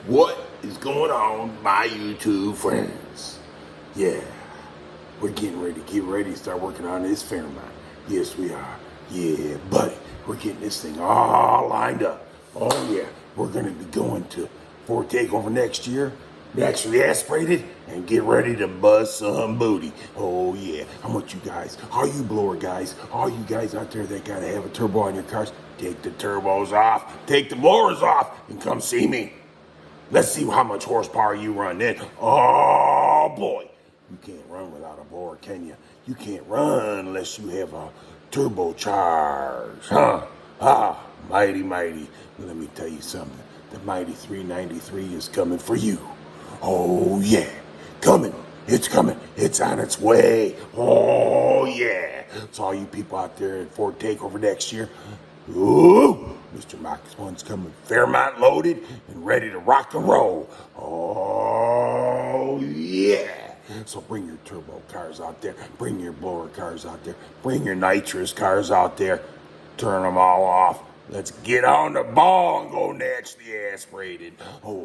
What is going on, my YouTube friends? Yeah, we're getting ready to start working on this Fairmont. Yes, we are. Yeah, buddy, we're getting this thing all lined up. Oh yeah, we're gonna be going to Ford Takeover next year. Actually aspirated and get ready to buzz some booty. Oh yeah, I want you guys, all you blower guys, all you guys out there that gotta have a turbo on your cars, take the turbos off, take the blowers off, and come see me. Let's see how much horsepower you run then. Oh boy, you can't run without a blower, can you? You can't run unless you have a turbocharged, huh? Mighty. Let me tell you something. The mighty 393 is coming for you. Oh yeah, coming. It's coming. It's on its way. Oh yeah. So all you people out there at Ford Takeover next year, ooh, Mr. Marcus One's coming Fairmont loaded and ready to rock and roll. Oh yeah. So bring your turbo cars out there. Bring your blower cars out there. Bring your nitrous cars out there. Turn them all off. Let's get on the ball and go naturally aspirated. Oh